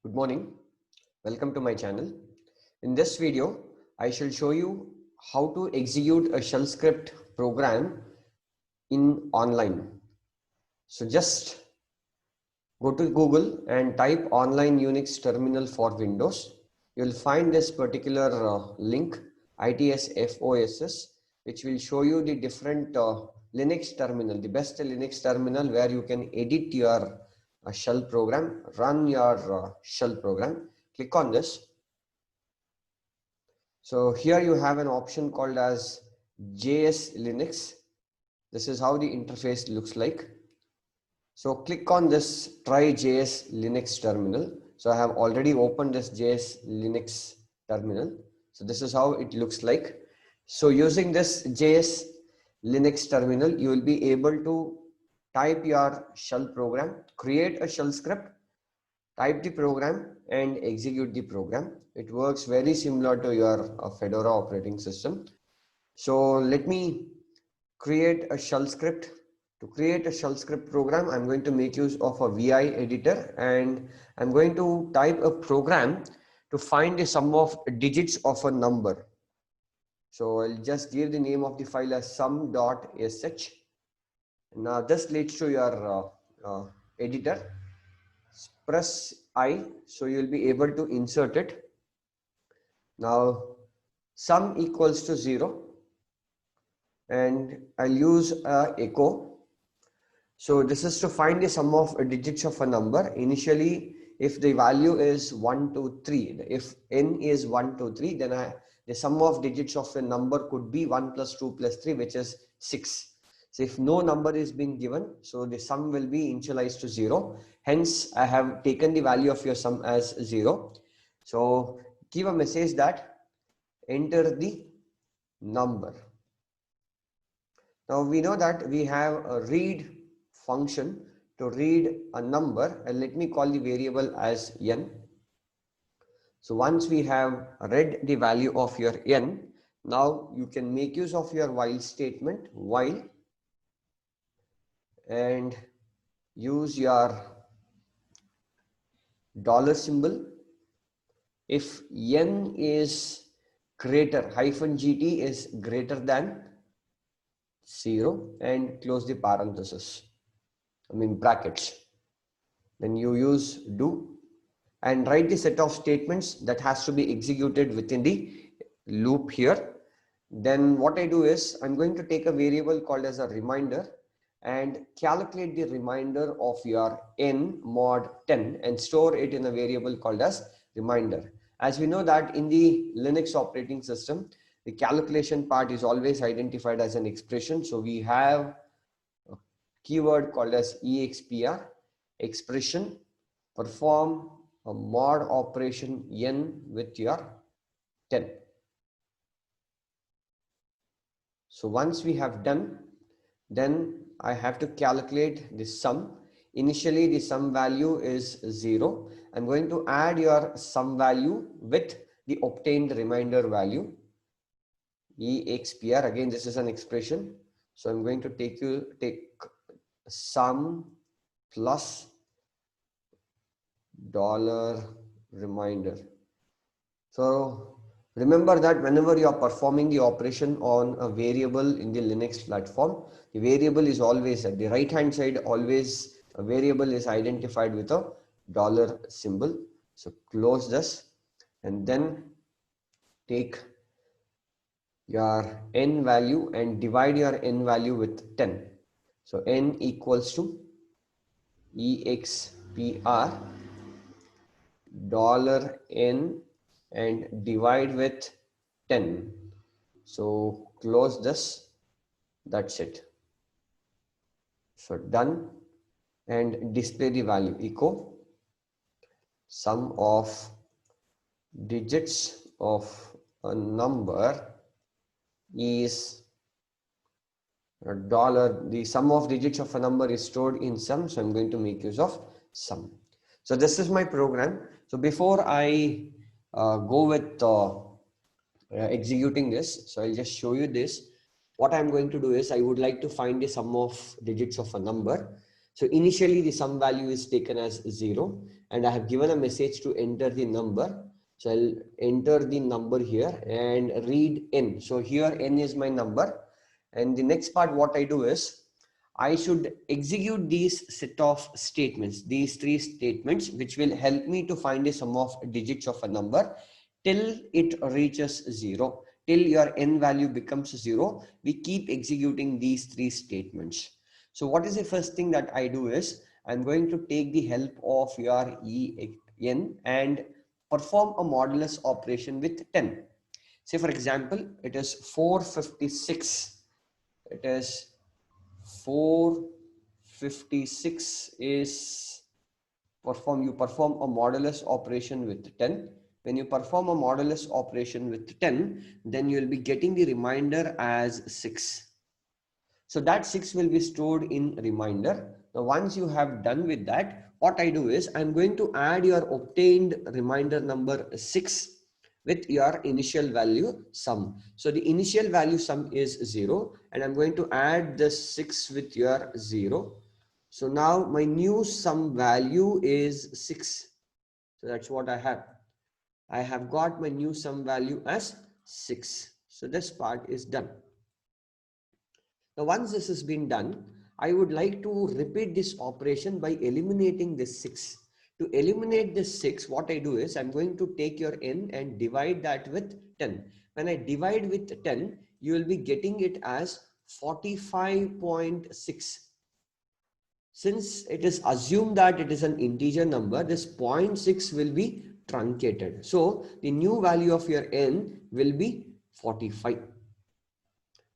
Good morning. Welcome to my channel. In this video, I shall show you how to execute a shell script program in online. So just go to Google and type online Unix terminal for Windows. You'll find this particular link ITSFOSS, which will show you the different Linux terminal, the best Linux terminal where you can edit your shell program, run your shell program. Click on this. So here you have an option called as JS Linux. This is how the interface looks like. So click on this try JS Linux terminal. So I have already opened this JS Linux terminal. So this is how it looks like. So using this JS Linux terminal, you will be able to type your shell program, create a shell script, type the program and execute the program. It works very similar to your Fedora operating system. So let me create a shell script. To create a shell script program, I'm going to make use of a VI editor and I'm going to type a program to find the sum of digits of a number. So I'll just give the name of the file as sum.sh. Now this leads to your editor. Press I, so you'll be able to insert it. Now sum equals to 0 and I'll use echo. So this is to find the sum of digits of a number. Initially, if the value is 1, 2, 3, if n is 1, 2, 3, then the sum of digits of a number could be 1 plus 2 plus 3, which is 6. So if no number is being given, so the sum will be initialized to 0. Hence, I have taken the value of your sum as 0. So give a message that enter the number. Now we know that we have a read function to read a number, and let me call the variable as n. So once we have read the value of your n, now you can make use of your while statement, while, and use your dollar symbol. If n is greater, -gt is greater than 0, and close the parenthesis, brackets. Then you use do and write the set of statements that has to be executed within the loop here. Then what I do is I'm going to take a variable called as a reminder and calculate the reminder of your n mod 10 and store it in a variable called as reminder. As we know that in the Linux operating system, the calculation part is always identified as an expression. So we have a keyword called as expr, expression, perform a mod operation n with your 10. So once we have done, then I have to calculate the sum. Initially the sum value is 0. I'm going to add your sum value with the obtained reminder value, expr. Again, this is an expression. So I'm going to take sum plus dollar reminder. So remember that whenever you are performing the operation on a variable in the Linux platform, the variable is always at the right hand side, always a variable is identified with a dollar symbol. So close this and then take your n value and divide your n value with 10. So n equals to expr dollar $n and divide with 10. So close this. That's it. So done, and display the value echo sum of digits of a number is a dollar. The sum of digits of a number is stored in sum, so I'm going to make use of sum. So this is my program. So before I go with executing this, so I'll just show you this. What I'm going to do is I would like to find the sum of digits of a number. So initially the sum value is taken as 0 and I have given a message to enter the number. So I'll enter the number here and read n. So here n is my number, and the next part what I do is I should execute these set of statements, these 3 statements, which will help me to find the sum of digits of a number till it reaches 0. Till your n value becomes 0, we keep executing these 3 statements. So what is the first thing that I do is I'm going to take the help of your en and perform a modulus operation with 10. Say for example, it is 456. It is 456 is you perform a modulus operation with 10. When you perform a modulus operation with 10, then you will be getting the remainder as 6. So that 6 will be stored in remainder. Now once you have done with that, what I do is I'm going to add your obtained remainder number 6 with your initial value sum. So the initial value sum is 0 and I'm going to add the 6 with your 0. So now my new sum value is 6. So that's what I have. I have got my new sum value as 6. So this part is done. Now once this has been done, I would like to repeat this operation by eliminating this 6. To eliminate this 6, what I do is I'm going to take your n and divide that with 10. When I divide with 10, you will be getting it as 45.6. Since it is assumed that it is an integer number, this 0.6 will be truncated. So the new value of your n will be 45.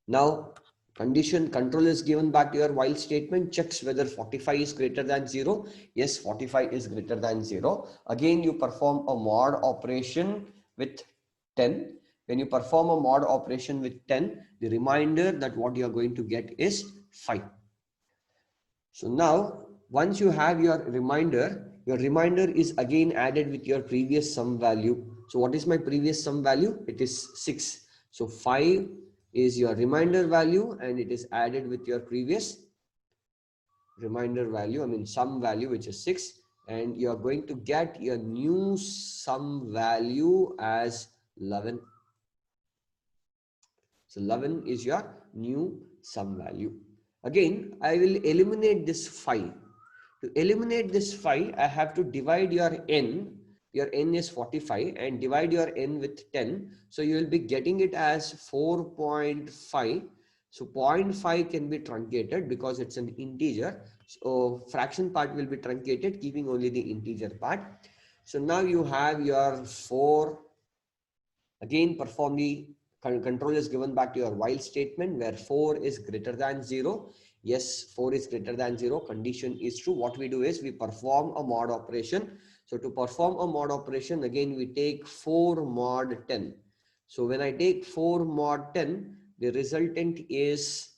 Now control is given back to your while statement, checks whether 45 is greater than 0. Yes, 45 is greater than 0. Again, you perform a mod operation with 10. When you perform a mod operation with 10, the remainder that what you are going to get is 5. So now, once you have your remainder is again added with your previous sum value. So what is my previous sum value? It is 6. So 5 is your remainder value and it is added with your previous remainder value, sum value, which is 6, and you are going to get your new sum value as 11. So 11 is your new sum value. Again, I will eliminate this 5. To eliminate this 5, I have to divide your n. Your n is 45 and divide your n with 10. So you will be getting it as 4.5. So 0.5 can be truncated because it's an integer. So fraction part will be truncated, keeping only the integer part. So now you have your 4. Again, perform the control is given back to your while statement where 4 is greater than 0. Yes, 4 is greater than 0. Condition is true. What we do is we perform a mod operation. So to perform a mod operation, again, we take 4 mod 10. So when I take 4 mod 10, the resultant is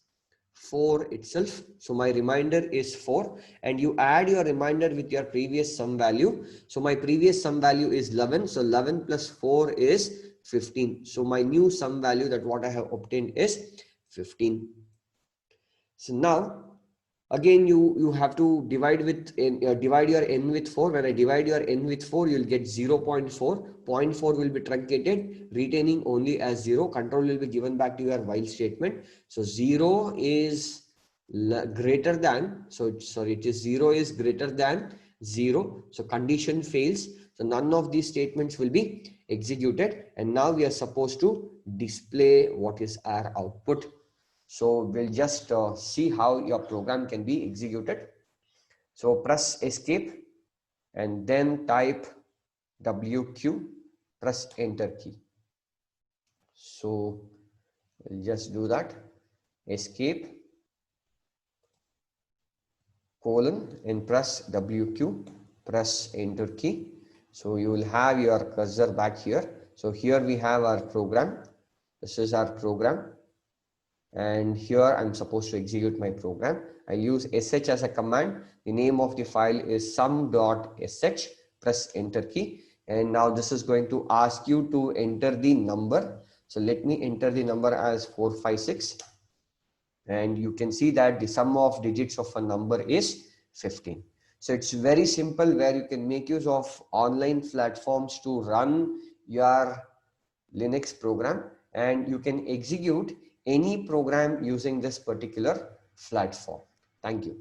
4 itself. So my remainder is 4 and you add your remainder with your previous sum value. So my previous sum value is 11. So 11 plus 4 is 15. So my new sum value that what I have obtained is 15. So now again you have to divide with divide your n with 4. When I divide your n with 4, you'll get 0.4. 0.4 will be truncated, retaining only as 0. Control will be given back to your while statement. So 0 is greater than, it is 0 is greater than 0. So condition fails. So none of these statements will be executed. And now we are supposed to display what is our output. So we'll just see how your program can be executed. So press escape and then type WQ, press enter key. So we'll just do that. Escape, colon, and press WQ, press enter key. So you will have your cursor back here. So here we have our program. This is our program. And here I'm supposed to execute my program. I use sh as a command. The name of the file is sum.sh. Press enter key. And now this is going to ask you to enter the number. So let me enter the number as 456. And you can see that the sum of digits of a number is 15. So it's very simple, where you can make use of online platforms to run your Linux program, and you can execute any program using this particular platform. Thank you.